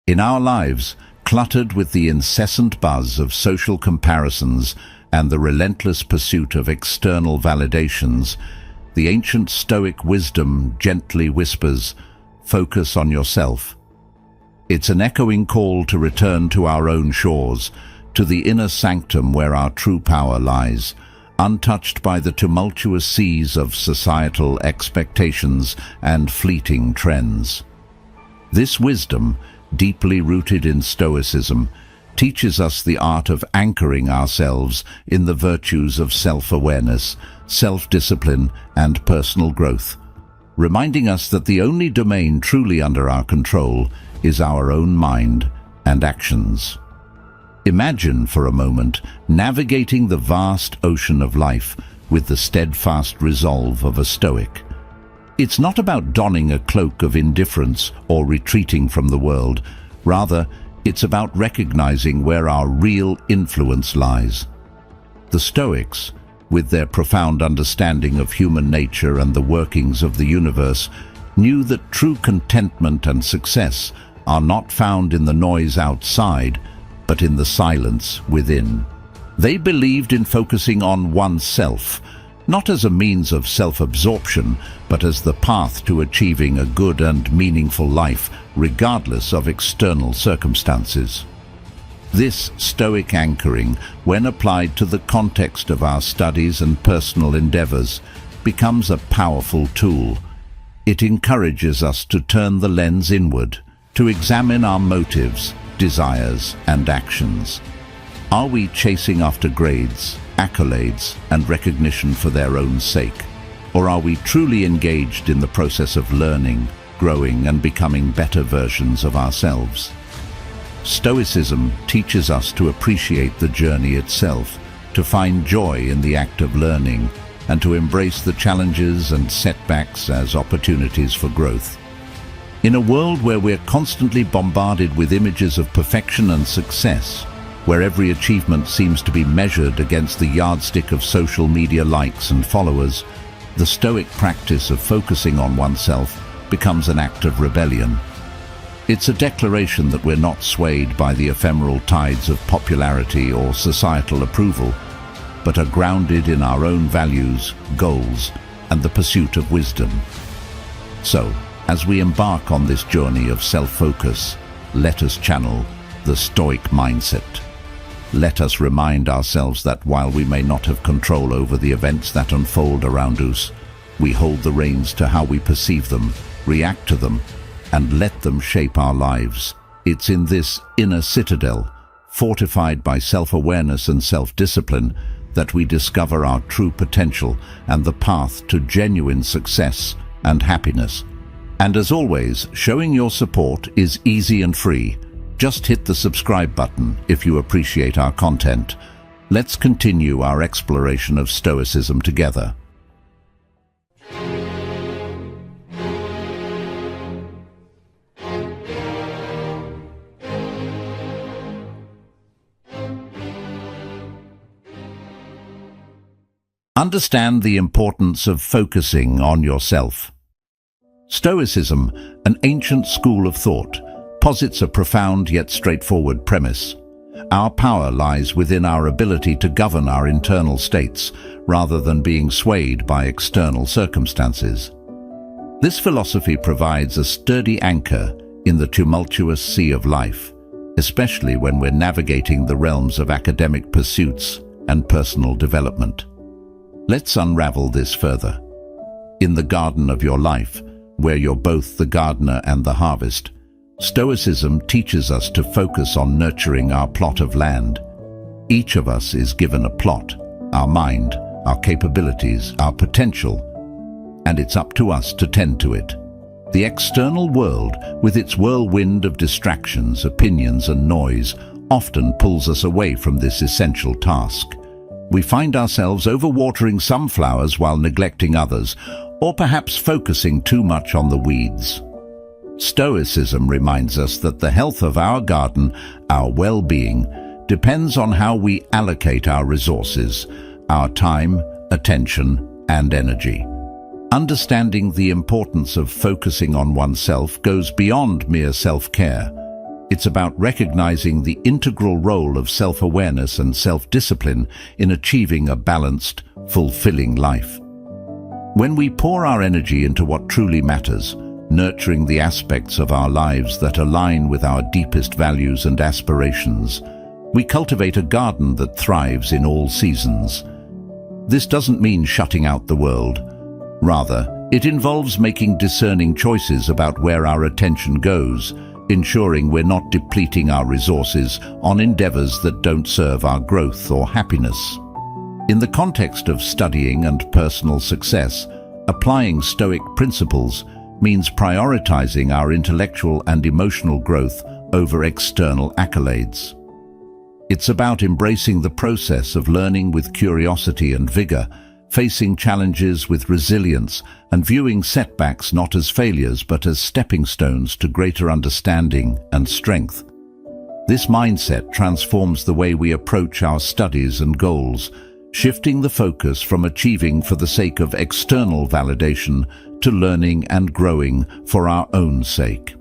In our lives, cluttered with the incessant buzz of social comparisons and the relentless pursuit of external validations, the ancient Stoic wisdom gently whispers, "Focus on yourself." It's an echoing call to return to our own shores, to the inner sanctum where our true power lies, untouched by the tumultuous seas of societal expectations and fleeting trends. This wisdom, deeply rooted in Stoicism, teaches us the art of anchoring ourselves in the virtues of self-awareness, self-discipline, and personal growth, reminding us that the only domain truly under our control is our own mind and actions. Imagine for a moment navigating the vast ocean of life with the steadfast resolve of a Stoic. It's not about donning a cloak of indifference or retreating from the world. Rather, it's about recognizing where our real influence lies. The Stoics, with their profound understanding of human nature and the workings of the universe, knew that true contentment and success are not found in the noise outside, but in the silence within. They believed in focusing on oneself, not as a means of self-absorption, but as the path to achieving a good and meaningful life, regardless of external circumstances. This Stoic anchoring, when applied to the context of our studies and personal endeavors, becomes a powerful tool. It encourages us to turn the lens inward, to examine our motives, desires, and actions. Are we chasing after grades, accolades, and recognition for their own sake? Or are we truly engaged in the process of learning, growing, and becoming better versions of ourselves? Stoicism teaches us to appreciate the journey itself, to find joy in the act of learning, and to embrace the challenges and setbacks as opportunities for growth. In a world where we're constantly bombarded with images of perfection and success, where every achievement seems to be measured against the yardstick of social media likes and followers, the Stoic practice of focusing on oneself becomes an act of rebellion. It's a declaration that we're not swayed by the ephemeral tides of popularity or societal approval, but are grounded in our own values, goals, and the pursuit of wisdom. So, as we embark on this journey of self-focus, let us channel the Stoic mindset. Let us remind ourselves that while we may not have control over the events that unfold around us, we hold the reins to how we perceive them, react to them, and let them shape our lives. It's in this inner citadel, fortified by self-awareness and self-discipline, that we discover our true potential and the path to genuine success and happiness. And as always, showing your support is easy and free. Just hit the subscribe button if you appreciate our content. Let's continue our exploration of Stoicism together. Understand the importance of focusing on yourself. Stoicism, an ancient school of thought, posits a profound yet straightforward premise. Our power lies within our ability to govern our internal states, rather than being swayed by external circumstances. This philosophy provides a sturdy anchor in the tumultuous sea of life, especially when we're navigating the realms of academic pursuits and personal development. Let's unravel this further. In the garden of your life, where you're both the gardener and the harvest, Stoicism teaches us to focus on nurturing our plot of land. Each of us is given a plot, our mind, our capabilities, our potential, and it's up to us to tend to it. The external world, with its whirlwind of distractions, opinions, and noise, often pulls us away from this essential task. We find ourselves overwatering some flowers while neglecting others, or perhaps focusing too much on the weeds. Stoicism reminds us that the health of our garden, our well-being, depends on how we allocate our resources, our time, attention, and energy. Understanding the importance of focusing on oneself goes beyond mere self-care. It's about recognizing the integral role of self-awareness and self-discipline in achieving a balanced, fulfilling life. When we pour our energy into what truly matters, nurturing the aspects of our lives that align with our deepest values and aspirations, we cultivate a garden that thrives in all seasons. This doesn't mean shutting out the world. Rather, it involves making discerning choices about where our attention goes, ensuring we're not depleting our resources on endeavors that don't serve our growth or happiness. In the context of studying and personal success, applying Stoic principles means prioritizing our intellectual and emotional growth over external accolades. It's about embracing the process of learning with curiosity and vigor, facing challenges with resilience, and viewing setbacks not as failures but as stepping stones to greater understanding and strength. This mindset transforms the way we approach our studies and goals, shifting the focus from achieving for the sake of external validation to learning and growing for our own sake.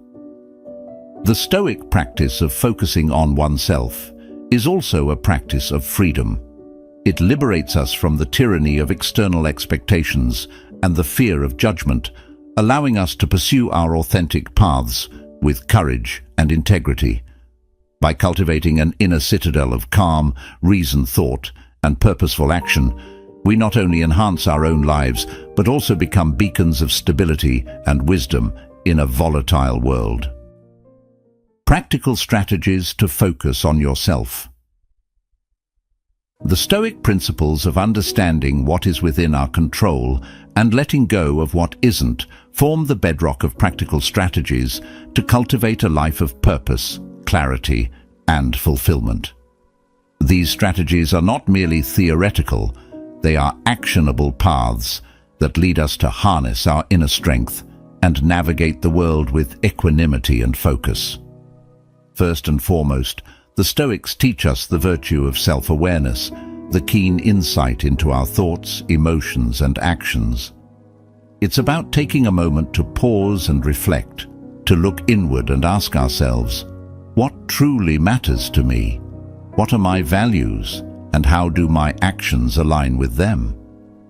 The Stoic practice of focusing on oneself is also a practice of freedom. It liberates us from the tyranny of external expectations and the fear of judgment, allowing us to pursue our authentic paths with courage and integrity. By cultivating an inner citadel of calm, reasoned thought, and purposeful action, we not only enhance our own lives, but also become beacons of stability and wisdom in a volatile world. Practical strategies to focus on yourself. The Stoic principles of understanding what is within our control and letting go of what isn't form the bedrock of practical strategies to cultivate a life of purpose, clarity, and fulfillment. These strategies are not merely theoretical, they are actionable paths that lead us to harness our inner strength and navigate the world with equanimity and focus. First and foremost, the Stoics teach us the virtue of self-awareness, the keen insight into our thoughts, emotions, and actions. It's about taking a moment to pause and reflect, to look inward and ask ourselves, what truly matters to me? What are my values, and how do my actions align with them?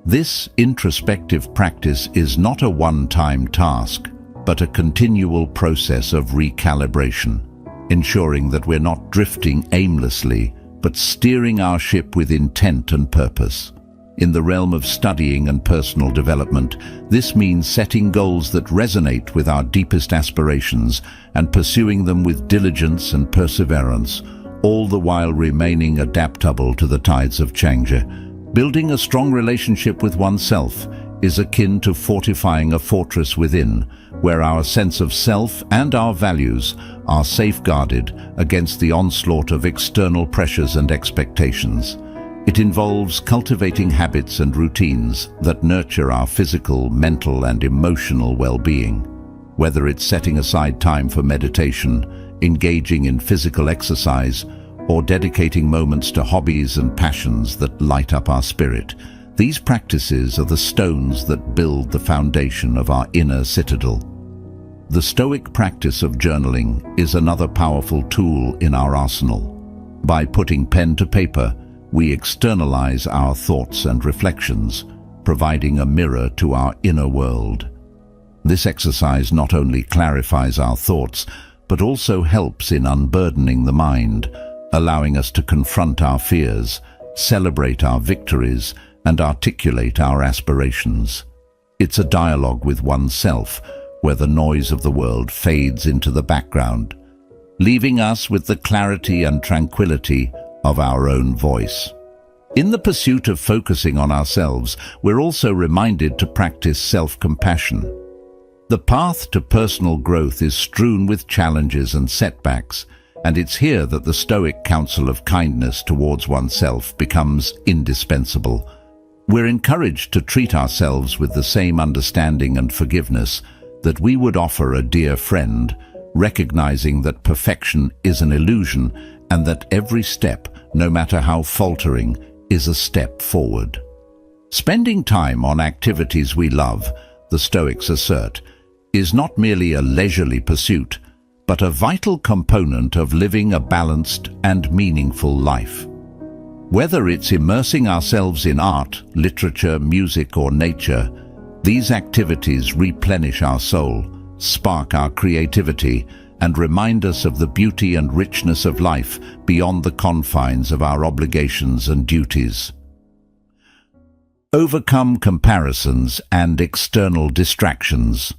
This introspective practice is not a one-time task, but a continual process of recalibration, ensuring that we're not drifting aimlessly, but steering our ship with intent and purpose. In the realm of studying and personal development, this means setting goals that resonate with our deepest aspirations and pursuing them with diligence and perseverance, all the while remaining adaptable to the tides of change. Building a strong relationship with oneself is akin to fortifying a fortress within, where our sense of self and our values are safeguarded against the onslaught of external pressures and expectations. It involves cultivating habits and routines that nurture our physical, mental, and emotional well-being. Whether it's setting aside time for meditation, engaging in physical exercise, or dedicating moments to hobbies and passions that light up our spirit, these practices are the stones that build the foundation of our inner citadel. The Stoic practice of journaling is another powerful tool in our arsenal. By putting pen to paper, we externalize our thoughts and reflections, providing a mirror to our inner world. This exercise not only clarifies our thoughts, but also helps in unburdening the mind, allowing us to confront our fears, celebrate our victories, and articulate our aspirations. It's a dialogue with oneself, where the noise of the world fades into the background, leaving us with the clarity and tranquility of our own voice. In the pursuit of focusing on ourselves, we're also reminded to practice self-compassion. The path to personal growth is strewn with challenges and setbacks, and it's here that the Stoic counsel of kindness towards oneself becomes indispensable. We're encouraged to treat ourselves with the same understanding and forgiveness that we would offer a dear friend, recognizing that perfection is an illusion and that every step, no matter how faltering, is a step forward. Spending time on activities we love, the Stoics assert, is not merely a leisurely pursuit, but a vital component of living a balanced and meaningful life. Whether it's immersing ourselves in art, literature, music, or nature, these activities replenish our soul, spark our creativity, and remind us of the beauty and richness of life beyond the confines of our obligations and duties. Overcome comparisons and external distractions.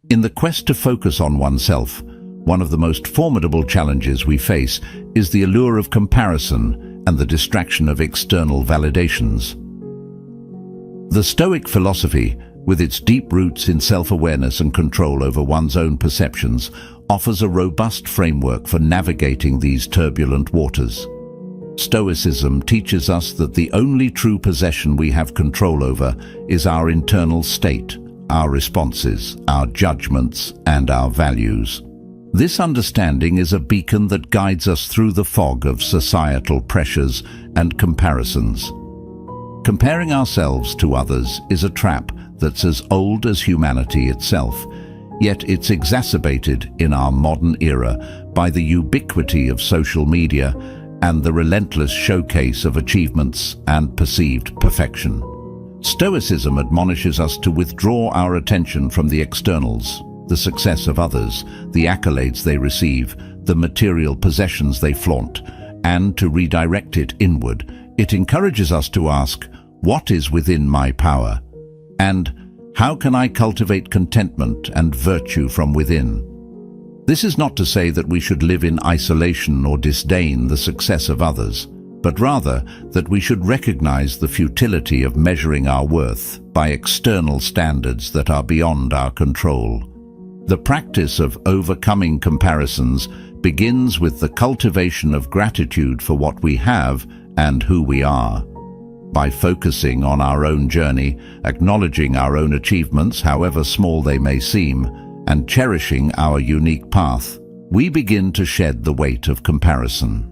In the quest to focus on oneself, one of the most formidable challenges we face is the allure of comparison and the distraction of external validations. The Stoic philosophy, with its deep roots in self-awareness and control over one's own perceptions, offers a robust framework for navigating these turbulent waters. Stoicism teaches us that the only true possession we have control over is our internal state, our responses, our judgments, and our values. This understanding is a beacon that guides us through the fog of societal pressures and comparisons. Comparing ourselves to others is a trap that's as old as humanity itself, yet it's exacerbated in our modern era by the ubiquity of social media and the relentless showcase of achievements and perceived perfection. Stoicism admonishes us to withdraw our attention from the externals, the success of others, the accolades they receive, the material possessions they flaunt, and to redirect it inward. It encourages us to ask, what is within my power? And how can I cultivate contentment and virtue from within? This is not to say that we should live in isolation or disdain the success of others, but rather that we should recognize the futility of measuring our worth by external standards that are beyond our control. The practice of overcoming comparisons begins with the cultivation of gratitude for what we have and who we are. By focusing on our own journey, acknowledging our own achievements, however small they may seem, and cherishing our unique path, we begin to shed the weight of comparison.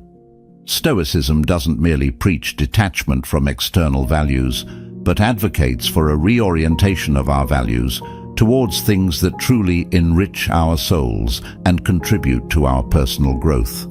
Stoicism doesn't merely preach detachment from external values, but advocates for a reorientation of our values towards things that truly enrich our souls and contribute to our personal growth.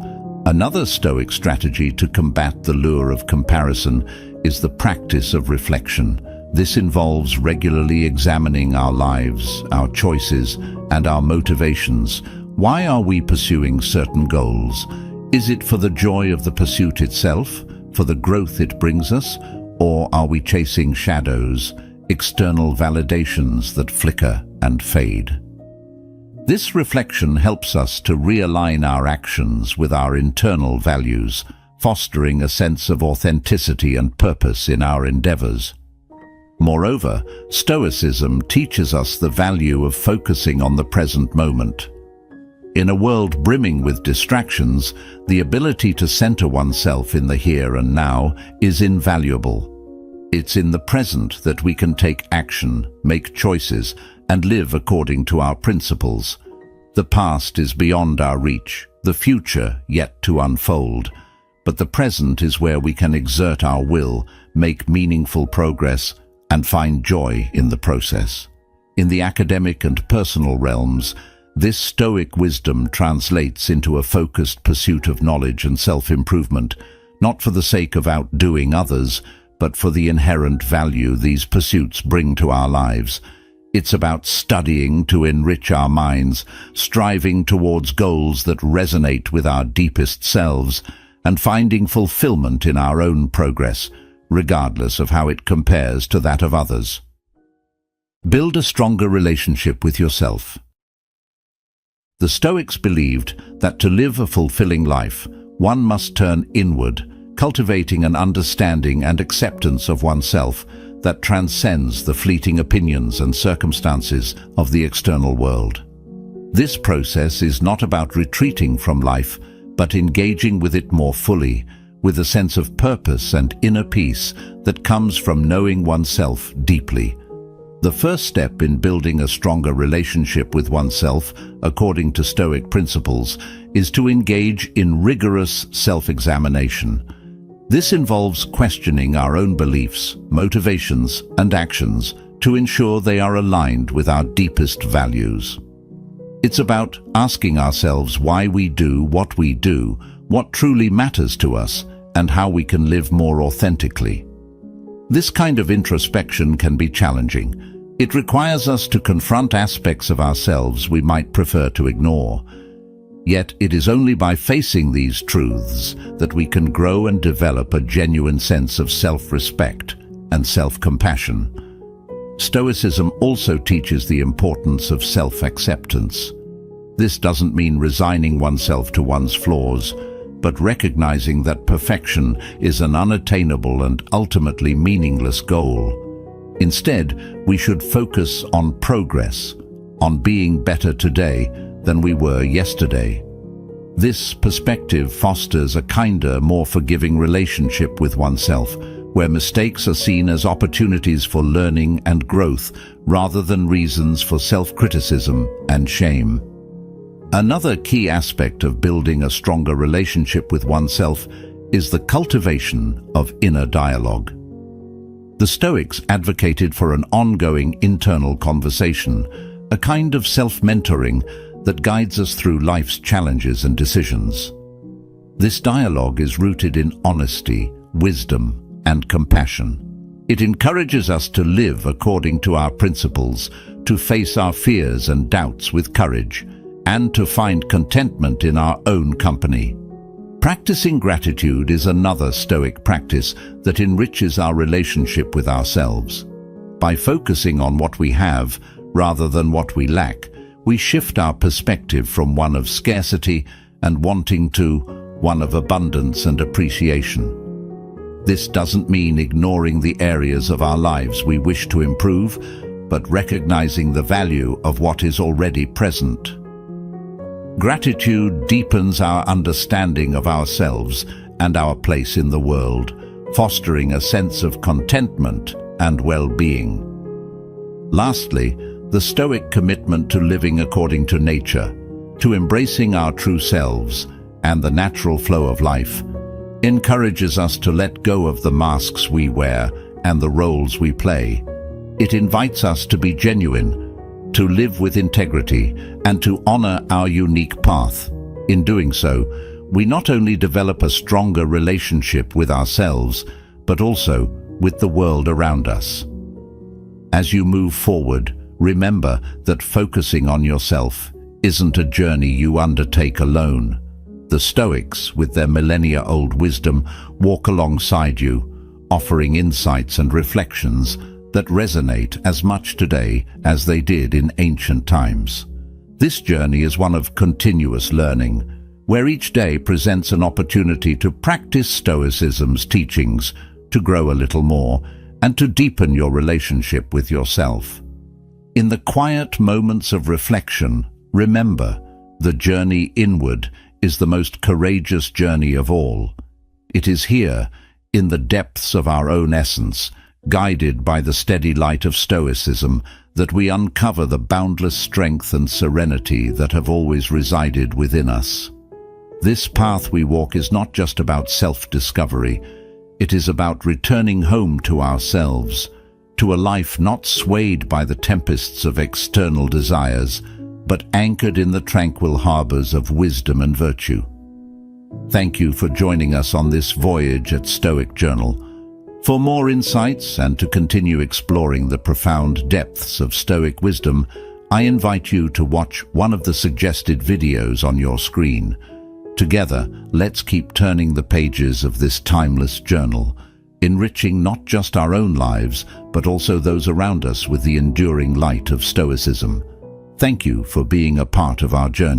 Another Stoic strategy to combat the lure of comparison is the practice of reflection. This involves regularly examining our lives, our choices, and our motivations. Why are we pursuing certain goals? Is it for the joy of the pursuit itself, for the growth it brings us, or are we chasing shadows, external validations that flicker and fade? This reflection helps us to realign our actions with our internal values, fostering a sense of authenticity and purpose in our endeavors. Moreover, Stoicism teaches us the value of focusing on the present moment. In a world brimming with distractions, the ability to center oneself in the here and now is invaluable. It's in the present that we can take action, make choices, and live according to our principles. The past is beyond our reach, the future yet to unfold, but the present is where we can exert our will, make meaningful progress, and find joy in the process. In the academic and personal realms, this Stoic wisdom translates into a focused pursuit of knowledge and self-improvement, not for the sake of outdoing others, but for the inherent value these pursuits bring to our lives. It's about studying to enrich our minds, striving towards goals that resonate with our deepest selves, and finding fulfillment in our own progress, regardless of how it compares to that of others. Build a stronger relationship with yourself. The Stoics believed that to live a fulfilling life, one must turn inward, cultivating an understanding and acceptance of oneself that transcends the fleeting opinions and circumstances of the external world. This process is not about retreating from life, but engaging with it more fully, with a sense of purpose and inner peace that comes from knowing oneself deeply. The first step in building a stronger relationship with oneself, according to Stoic principles, is to engage in rigorous self-examination. This involves questioning our own beliefs, motivations, and actions to ensure they are aligned with our deepest values. It's about asking ourselves why we do, what truly matters to us, and how we can live more authentically. This kind of introspection can be challenging. It requires us to confront aspects of ourselves we might prefer to ignore. Yet it is only by facing these truths that we can grow and develop a genuine sense of self-respect and self-compassion. Stoicism also teaches the importance of self-acceptance. This doesn't mean resigning oneself to one's flaws, but recognizing that perfection is an unattainable and ultimately meaningless goal. Instead, we should focus on progress, on being better today than we were yesterday. This perspective fosters a kinder, more forgiving relationship with oneself, where mistakes are seen as opportunities for learning and growth rather than reasons for self-criticism and shame. Another key aspect of building a stronger relationship with oneself is the cultivation of inner dialogue. The Stoics advocated for an ongoing internal conversation, a kind of self-mentoring that guides us through life's challenges and decisions. This dialogue is rooted in honesty, wisdom, and compassion. It encourages us to live according to our principles, to face our fears and doubts with courage, and to find contentment in our own company. Practicing gratitude is another Stoic practice that enriches our relationship with ourselves. By focusing on what we have rather than what we lack, we shift our perspective from one of scarcity and wanting to one of abundance and appreciation. This doesn't mean ignoring the areas of our lives we wish to improve, but recognizing the value of what is already present. Gratitude deepens our understanding of ourselves and our place in the world, fostering a sense of contentment and well-being. Lastly, the Stoic commitment to living according to nature, to embracing our true selves and the natural flow of life, encourages us to let go of the masks we wear and the roles we play. It invites us to be genuine, to live with integrity, and to honor our unique path. In doing so, we not only develop a stronger relationship with ourselves, but also with the world around us. As you move forward, remember that focusing on yourself isn't a journey you undertake alone. The Stoics, with their millennia-old wisdom, walk alongside you, offering insights and reflections that resonate as much today as they did in ancient times. This journey is one of continuous learning, where each day presents an opportunity to practice Stoicism's teachings, to grow a little more, and to deepen your relationship with yourself. In the quiet moments of reflection, remember, the journey inward is the most courageous journey of all. It is here, in the depths of our own essence, guided by the steady light of Stoicism, that we uncover the boundless strength and serenity that have always resided within us. This path we walk is not just about self-discovery. It is about returning home to ourselves, to a life not swayed by the tempests of external desires, but anchored in the tranquil harbors of wisdom and virtue. Thank you for joining us on this voyage at Stoic Journal. For more insights and to continue exploring the profound depths of Stoic wisdom, I invite you to watch one of the suggested videos on your screen. Together, let's keep turning the pages of this timeless journal, enriching not just our own lives, but also those around us with the enduring light of Stoicism. Thank you for being a part of our journey.